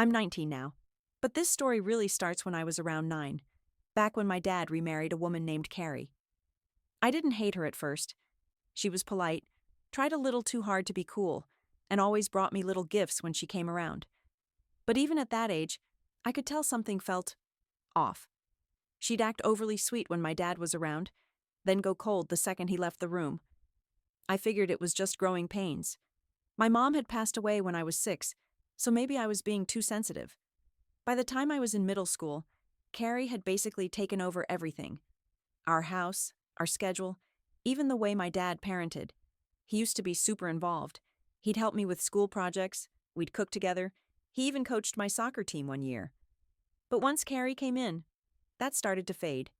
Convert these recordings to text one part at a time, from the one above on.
I'm 19 now. But this story really starts when I was around 9, back when my dad remarried a woman named Carrie. I didn't hate her at first. She was polite, tried a little too hard to be cool, and always brought me little gifts when she came around. But even at that age, I could tell something felt off. She'd act overly sweet when my dad was around, then go cold the second he left the room. I figured it was just growing pains. My mom had passed away when I was 6, so maybe I was being too sensitive. By the time I was in middle school, Carrie had basically taken over everything. Our house, our schedule, even the way my dad parented. He used to be super involved. He'd help me with school projects, we'd cook together, he even coached my soccer team one year. But once Carrie came in, that started to fade.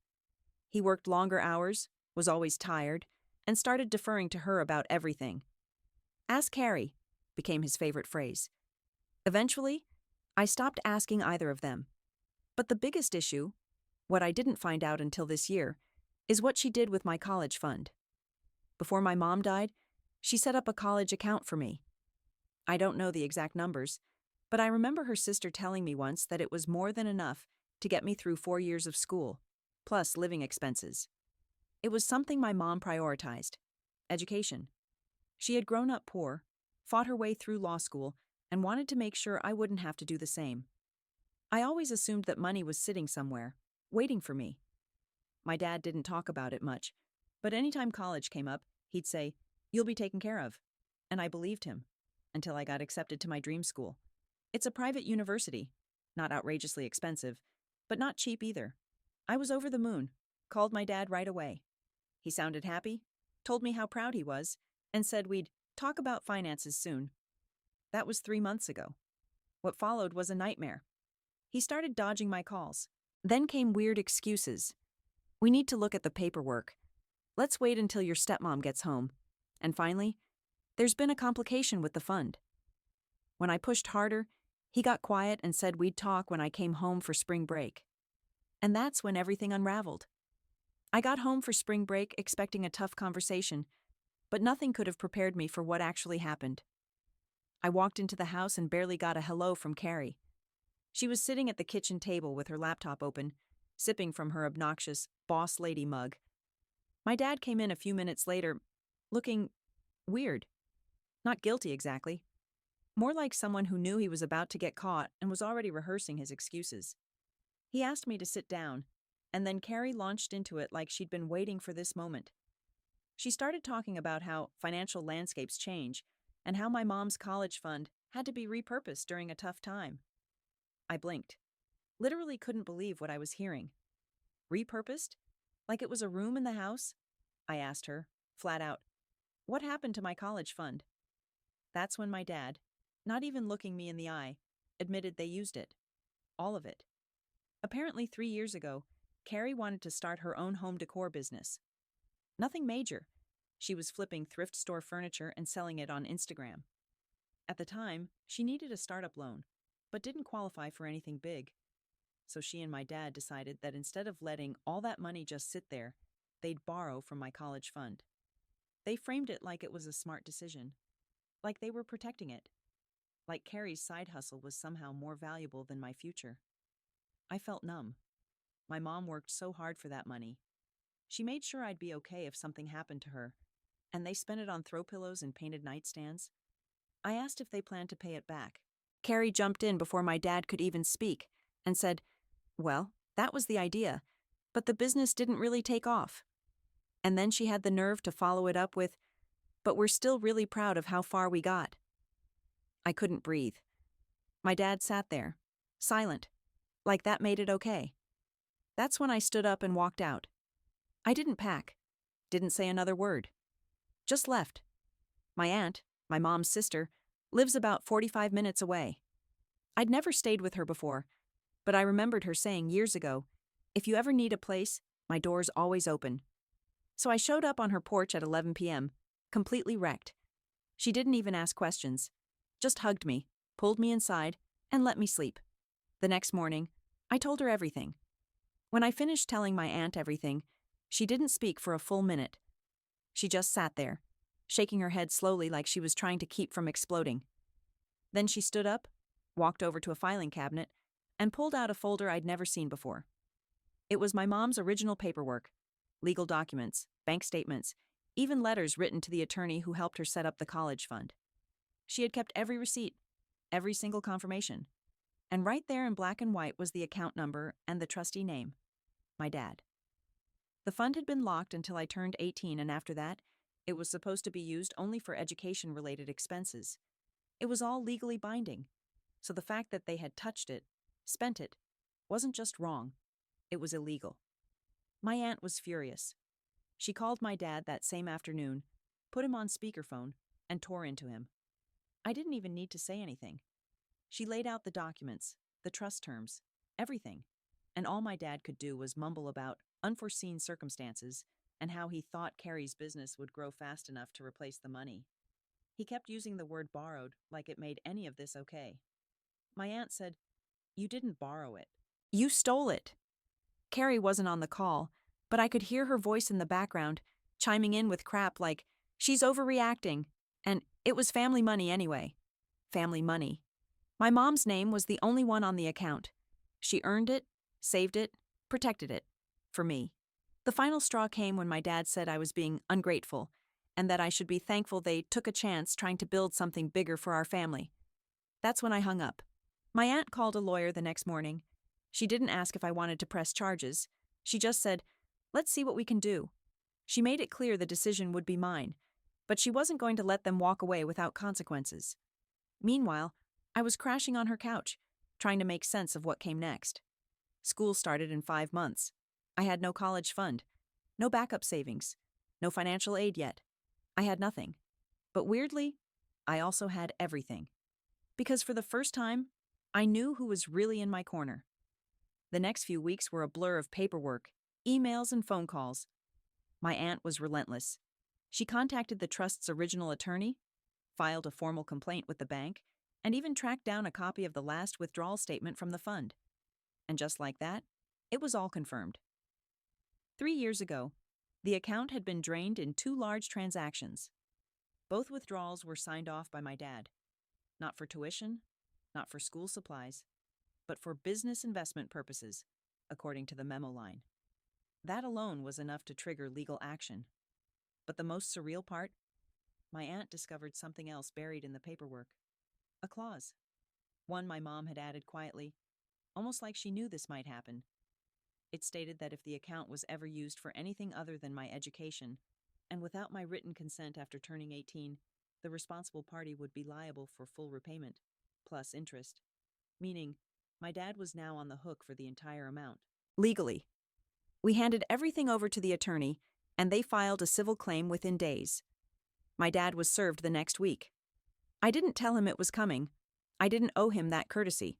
He worked longer hours, was always tired, and started deferring to her about everything. "Ask Carrie," became his favorite phrase. Eventually, I stopped asking either of them. But the biggest issue, what I didn't find out until this year, is what she did with my college fund. Before my mom died, she set up a college account for me. I don't know the exact numbers, but I remember her sister telling me once that it was more than enough to get me through 4 years of school, plus living expenses. It was something my mom prioritized: education. She had grown up poor, fought her way through law school, and wanted to make sure I wouldn't have to do the same. I always assumed that money was sitting somewhere, waiting for me. My dad didn't talk about it much, but anytime college came up, he'd say, "You'll be taken care of." And I believed him, until I got accepted to my dream school. It's a private university, not outrageously expensive, but not cheap either. I was over the moon, called my dad right away. He sounded happy, told me how proud he was, and said we'd talk about finances soon. That was 3 months ago. What followed was a nightmare. He started dodging my calls. Then came weird excuses. "We need to look at the paperwork. Let's wait until your stepmom gets home." And finally, "There's been a complication with the fund." When I pushed harder, he got quiet and said we'd talk when I came home for spring break. And that's when everything unraveled. I got home for spring break expecting a tough conversation, but nothing could have prepared me for what actually happened. I walked into the house and barely got a hello from Carrie. She was sitting at the kitchen table with her laptop open, sipping from her obnoxious boss lady mug. My dad came in a few minutes later, looking weird. Not guilty exactly. More like someone who knew he was about to get caught and was already rehearsing his excuses. He asked me to sit down, and then Carrie launched into it like she'd been waiting for this moment. She started talking about how financial landscapes change and how my mom's college fund had to be repurposed during a tough time. I blinked. Literally couldn't believe what I was hearing. Repurposed? Like it was a room in the house? I asked her, flat out, "What happened to my college fund?" That's when my dad, not even looking me in the eye, admitted they used it. All of it. Apparently 3 years ago, Carrie wanted to start her own home decor business. Nothing major. She was flipping thrift store furniture and selling it on Instagram. At the time, she needed a startup loan, but didn't qualify for anything big. So she and my dad decided that instead of letting all that money just sit there, they'd borrow from my college fund. They framed it like it was a smart decision. Like they were protecting it. Like Carrie's side hustle was somehow more valuable than my future. I felt numb. My mom worked so hard for that money. She made sure I'd be okay if something happened to her, and they spent it on throw pillows and painted nightstands. I asked if they planned to pay it back. Carrie jumped in before my dad could even speak and said, "Well, that was the idea, but the business didn't really take off." And then she had the nerve to follow it up with, "But we're still really proud of how far we got." I couldn't breathe. My dad sat there, silent, like that made it okay. That's when I stood up and walked out. I didn't pack, didn't say another word. Just left. My aunt, my mom's sister, lives about 45 minutes away. I'd never stayed with her before, but I remembered her saying years ago, "If you ever need a place, my door's always open." So I showed up on her porch at 11 p.m., completely wrecked. She didn't even ask questions, just hugged me, pulled me inside, and let me sleep. The next morning, I told her everything. When I finished telling my aunt everything, she didn't speak for a full minute. She just sat there, shaking her head slowly like she was trying to keep from exploding. Then she stood up, walked over to a filing cabinet, and pulled out a folder I'd never seen before. It was my mom's original paperwork, legal documents, bank statements, even letters written to the attorney who helped her set up the college fund. She had kept every receipt, every single confirmation. And right there in black and white was the account number and the trustee name, my dad. The fund had been locked until I turned 18, and after that, it was supposed to be used only for education-related expenses. It was all legally binding, so the fact that they had touched it, spent it, wasn't just wrong, it was illegal. My aunt was furious. She called my dad that same afternoon, put him on speakerphone, and tore into him. I didn't even need to say anything. She laid out the documents, the trust terms, everything, and all my dad could do was mumble about unforeseen circumstances and how he thought Carrie's business would grow fast enough to replace the money. He kept using the word borrowed like it made any of this okay. My aunt said, "You didn't borrow it. You stole it." Carrie wasn't on the call, but I could hear her voice in the background, chiming in with crap like, "She's overreacting," and "It was family money anyway." Family money. My mom's name was the only one on the account. She earned it, saved it, protected it. For me. The final straw came when my dad said I was being ungrateful, and that I should be thankful they took a chance trying to build something bigger for our family. That's when I hung up. My aunt called a lawyer the next morning. She didn't ask if I wanted to press charges. She just said, "Let's see what we can do." She made it clear the decision would be mine, but she wasn't going to let them walk away without consequences. Meanwhile, I was crashing on her couch, trying to make sense of what came next. School started in 5 months. I had no college fund, no backup savings, no financial aid yet. I had nothing. But weirdly, I also had everything. Because for the first time, I knew who was really in my corner. The next few weeks were a blur of paperwork, emails, and phone calls. My aunt was relentless. She contacted the trust's original attorney, filed a formal complaint with the bank, and even tracked down a copy of the last withdrawal statement from the fund. And just like that, it was all confirmed. 3 years ago, the account had been drained in 2 large transactions. Both withdrawals were signed off by my dad. Not for tuition, not for school supplies, but for business investment purposes, according to the memo line. That alone was enough to trigger legal action. But the most surreal part? My aunt discovered something else buried in the paperwork. A clause. One my mom had added quietly, almost like she knew this might happen. It stated that if the account was ever used for anything other than my education, and without my written consent after turning 18, the responsible party would be liable for full repayment, plus interest. Meaning, my dad was now on the hook for the entire amount. Legally. We handed everything over to the attorney, and they filed a civil claim within days. My dad was served the next week. I didn't tell him it was coming. I didn't owe him that courtesy.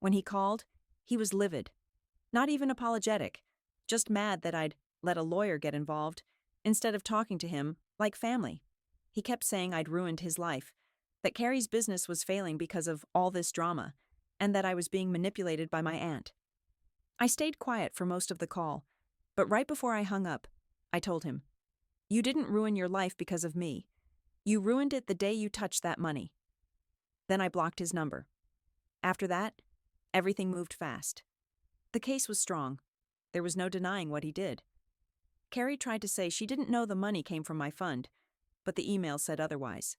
When he called, he was livid. Not even apologetic, just mad that I'd let a lawyer get involved instead of talking to him like family. He kept saying I'd ruined his life, that Carrie's business was failing because of all this drama, and that I was being manipulated by my aunt. I stayed quiet for most of the call, but right before I hung up, I told him, "You didn't ruin your life because of me. You ruined it the day you touched that money." Then I blocked his number. After that, everything moved fast. The case was strong. There was no denying what he did. Carrie tried to say she didn't know the money came from my fund, but the email said otherwise.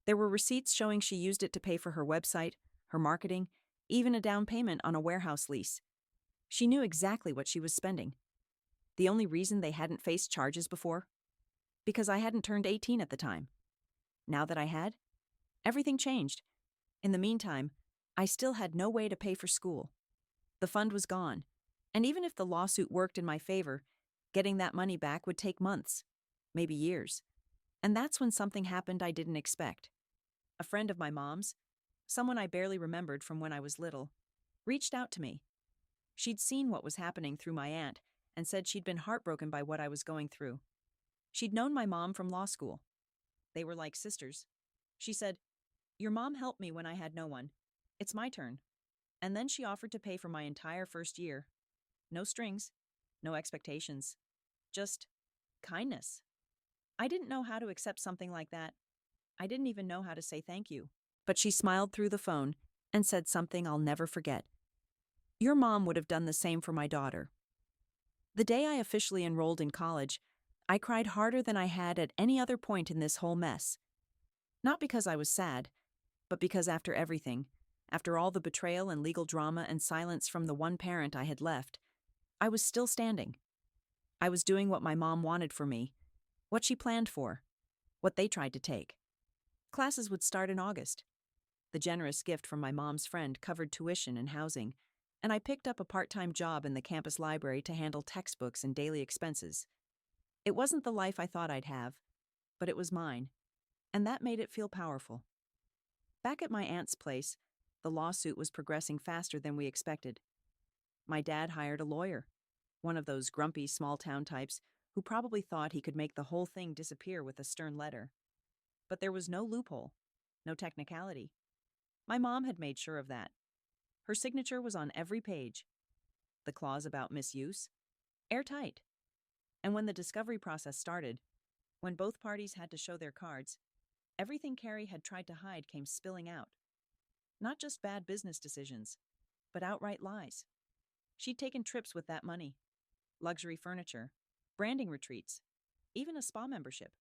There were receipts showing she used it to pay for her website, her marketing, even a down payment on a warehouse lease. She knew exactly what she was spending. The only reason they hadn't faced charges before? Because I hadn't turned 18 at the time. Now that I had, everything changed. In the meantime, I still had no way to pay for school. The fund was gone, and even if the lawsuit worked in my favor, getting that money back would take months, maybe years. And that's when something happened I didn't expect. A friend of my mom's, someone I barely remembered from when I was little, reached out to me. She'd seen what was happening through my aunt and said she'd been heartbroken by what I was going through. She'd known my mom from law school. They were like sisters. She said, "Your mom helped me when I had no one. It's my turn." And then she offered to pay for my entire first year. No strings, no expectations, just kindness. I didn't know how to accept something like that. I didn't even know how to say thank you. But she smiled through the phone and said something I'll never forget. Your mom would have done the same for my daughter. The day I officially enrolled in college, I cried harder than I had at any other point in this whole mess. Not because I was sad, but because after everything, after all the betrayal and legal drama and silence from the one parent I had left, I was still standing. I was doing what my mom wanted for me, what she planned for, what they tried to take. Classes would start in August. The generous gift from my mom's friend covered tuition and housing, and I picked up a part-time job in the campus library to handle textbooks and daily expenses. It wasn't the life I thought I'd have, but it was mine, and that made it feel powerful. Back at my aunt's place, the lawsuit was progressing faster than we expected. My dad hired a lawyer, one of those grumpy small-town types who probably thought he could make the whole thing disappear with a stern letter. But there was no loophole, no technicality. My mom had made sure of that. Her signature was on every page. The clause about misuse? Airtight. And when the discovery process started, when both parties had to show their cards, everything Carrie had tried to hide came spilling out. Not just bad business decisions, but outright lies. She'd taken trips with that money, luxury furniture, branding retreats, even a spa membership.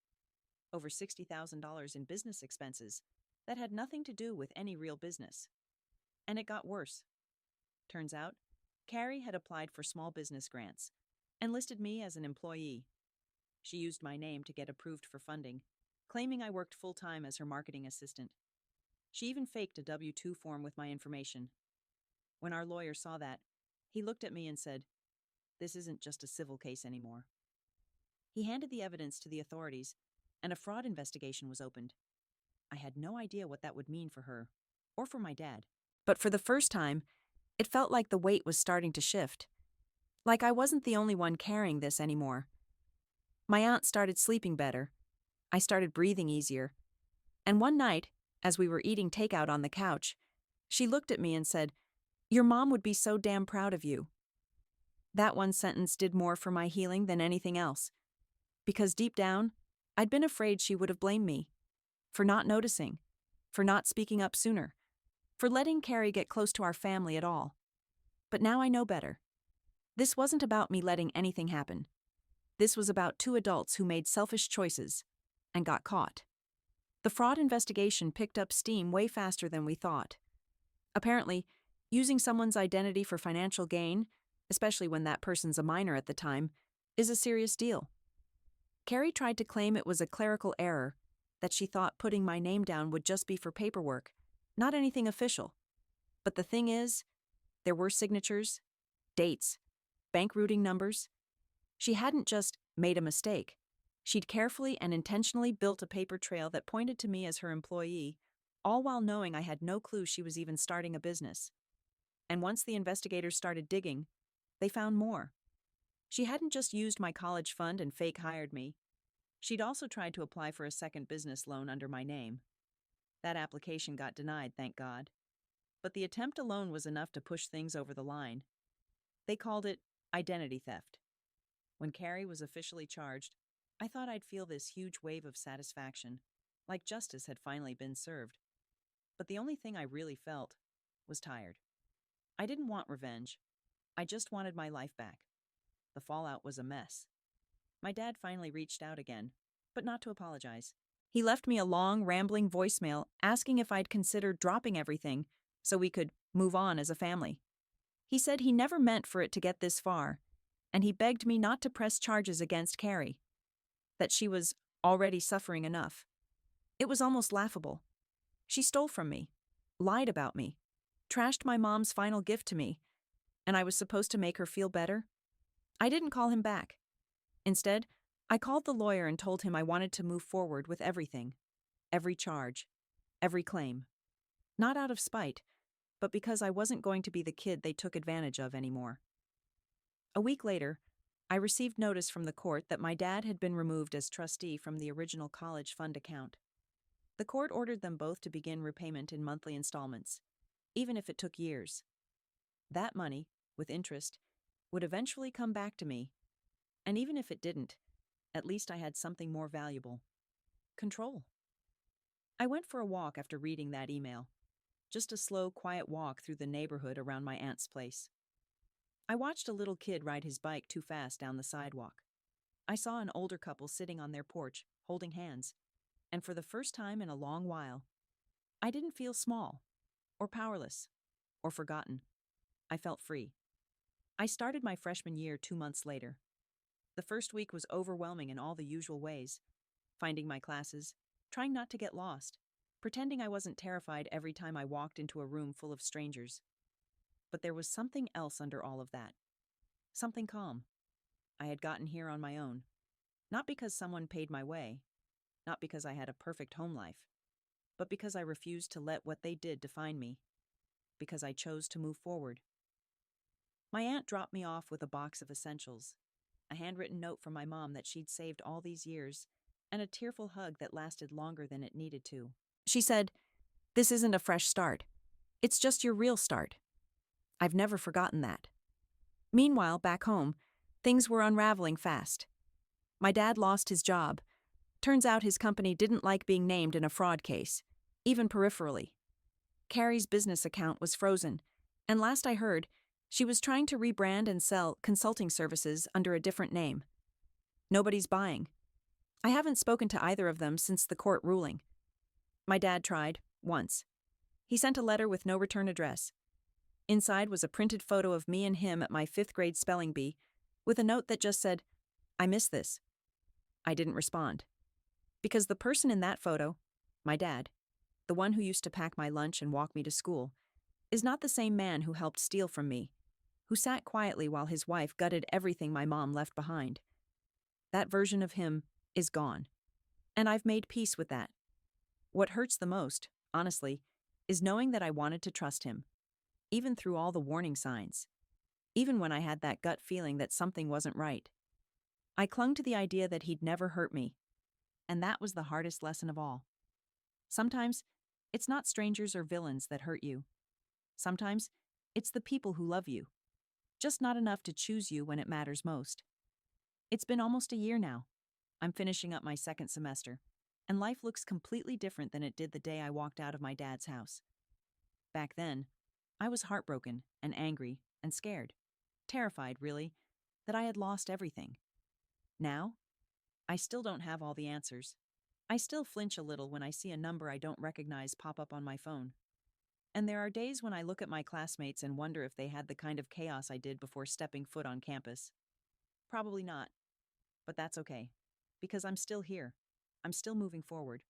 Over $60,000 in business expenses that had nothing to do with any real business. And it got worse. Turns out, Carrie had applied for small business grants and listed me as an employee. She used my name to get approved for funding, claiming I worked full-time as her marketing assistant. She even faked a W-2 form with my information. When our lawyer saw that, he looked at me and said, "This isn't just a civil case anymore." He handed the evidence to the authorities, and a fraud investigation was opened. I had no idea what that would mean for her, or for my dad. But for the first time, it felt like the weight was starting to shift. Like I wasn't the only one carrying this anymore. My aunt started sleeping better. I started breathing easier. And one night, as we were eating takeout on the couch, she looked at me and said, "Your mom would be so damn proud of you." That one sentence did more for my healing than anything else. Because deep down, I'd been afraid she would have blamed me. For not noticing. For not speaking up sooner. For letting Carrie get close to our family at all. But now I know better. This wasn't about me letting anything happen. This was about two adults who made selfish choices and got caught. The fraud investigation picked up steam way faster than we thought. Apparently, using someone's identity for financial gain, especially when that person's a minor at the time, is a serious deal. Carrie tried to claim it was a clerical error, that she thought putting my name down would just be for paperwork, not anything official. But the thing is, there were signatures, dates, bank routing numbers. She hadn't just made a mistake. She'd carefully and intentionally built a paper trail that pointed to me as her employee, all while knowing I had no clue she was even starting a business. And once the investigators started digging, they found more. She hadn't just used my college fund and fake hired me. She'd also tried to apply for a second business loan under my name. That application got denied, thank God. But the attempt alone was enough to push things over the line. They called it identity theft. When Carrie was officially charged, I thought I'd feel this huge wave of satisfaction, like justice had finally been served. But the only thing I really felt was tired. I didn't want revenge. I just wanted my life back. The fallout was a mess. My dad finally reached out again, but not to apologize. He left me a long, rambling voicemail asking if I'd consider dropping everything so we could move on as a family. He said he never meant for it to get this far, and he begged me not to press charges against Carrie, that she was already suffering enough. It was almost laughable. She stole from me, lied about me, trashed my mom's final gift to me, and I was supposed to make her feel better? I didn't call him back. Instead, I called the lawyer and told him I wanted to move forward with everything, every charge, every claim. Not out of spite, but because I wasn't going to be the kid they took advantage of anymore. A week later, I received notice from the court that my dad had been removed as trustee from the original college fund account. The court ordered them both to begin repayment in monthly installments, even if it took years. That money, with interest, would eventually come back to me, and even if it didn't, at least I had something more valuable: control. I went for a walk after reading that email. just a slow, quiet walk through the neighborhood around my aunt's place. I watched a little kid ride his bike too fast down the sidewalk. I saw an older couple sitting on their porch, holding hands, and for the first time in a long while, I didn't feel small, or powerless, or forgotten. I felt free. I started my freshman year 2 months later. The first week was overwhelming in all the usual ways, finding my classes, trying not to get lost, pretending I wasn't terrified every time I walked into a room full of strangers. But there was something else under all of that. Something calm. I had gotten here on my own. Not because someone paid my way, not because I had a perfect home life, but because I refused to let what they did define me, because I chose to move forward. My aunt dropped me off with a box of essentials, a handwritten note from my mom that she'd saved all these years, and a tearful hug that lasted longer than it needed to. She said, "This isn't a fresh start. It's just your real start." I've never forgotten that. Meanwhile, back home, things were unraveling fast. My dad lost his job. Turns out his company didn't like being named in a fraud case, even peripherally. Carrie's business account was frozen, and last I heard, she was trying to rebrand and sell consulting services under a different name. Nobody's buying. I haven't spoken to either of them since the court ruling. My dad tried, once. He sent a letter with no return address. Inside was a printed photo of me and him at my 5th grade spelling bee, with a note that just said, "I miss this." I didn't respond. Because the person in that photo, my dad, the one who used to pack my lunch and walk me to school, is not the same man who helped steal from me, who sat quietly while his wife gutted everything my mom left behind. That version of him is gone. And I've made peace with that. What hurts the most, honestly, is knowing that I wanted to trust him, even through all the warning signs, even when I had that gut feeling that something wasn't right. I clung to the idea that he'd never hurt me, and that was the hardest lesson of all. Sometimes, it's not strangers or villains that hurt you. Sometimes, it's the people who love you, just not enough to choose you when it matters most. It's been almost a year now. I'm finishing up my 2nd semester, and life looks completely different than it did the day I walked out of my dad's house. Back then, I was heartbroken and angry and scared, terrified, really, that I had lost everything. Now, I still don't have all the answers. I still flinch a little when I see a number I don't recognize pop up on my phone. And there are days when I look at my classmates and wonder if they had the kind of chaos I did before stepping foot on campus. Probably not. But that's okay, because I'm still here. I'm still moving forward.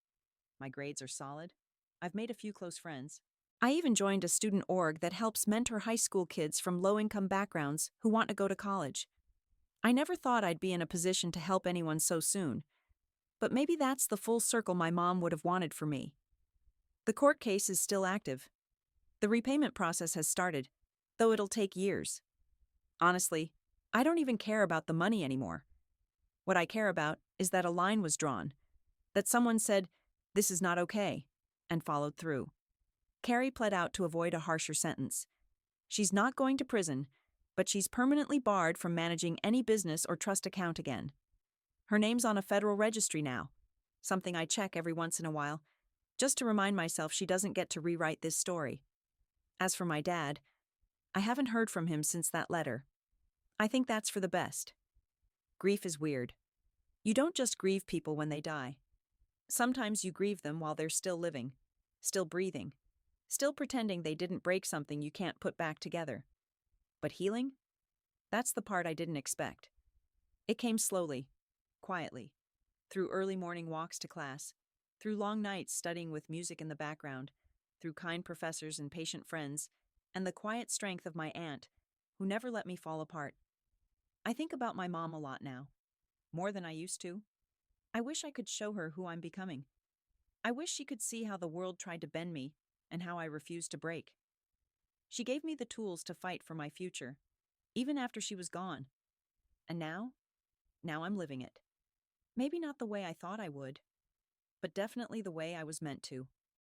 My grades are solid. I've made a few close friends. I even joined a student org that helps mentor high school kids from low-income backgrounds who want to go to college. I never thought I'd be in a position to help anyone so soon, but maybe that's the full circle my mom would have wanted for me. The court case is still active. The repayment process has started, though it'll take years. Honestly, I don't even care about the money anymore. What I care about is that a line was drawn, that someone said, "This is not okay," and followed through. Carrie pled out to avoid a harsher sentence. She's not going to prison, but she's permanently barred from managing any business or trust account again. Her name's on a federal registry now, something I check every once in a while, just to remind myself she doesn't get to rewrite this story. As for my dad, I haven't heard from him since that letter. I think that's for the best. Grief is weird. You don't just grieve people when they die. Sometimes you grieve them while they're still living, still breathing, still pretending they didn't break something you can't put back together. But healing? That's the part I didn't expect. It came slowly, quietly, through early morning walks to class, through long nights studying with music in the background, through kind professors and patient friends, and the quiet strength of my aunt, who never let me fall apart. I think about my mom a lot now, more than I used to. I wish I could show her who I'm becoming. I wish she could see how the world tried to bend me and how I refused to break. She gave me the tools to fight for my future, even after she was gone. And now I'm living it. Maybe not the way I thought I would, but definitely the way I was meant to.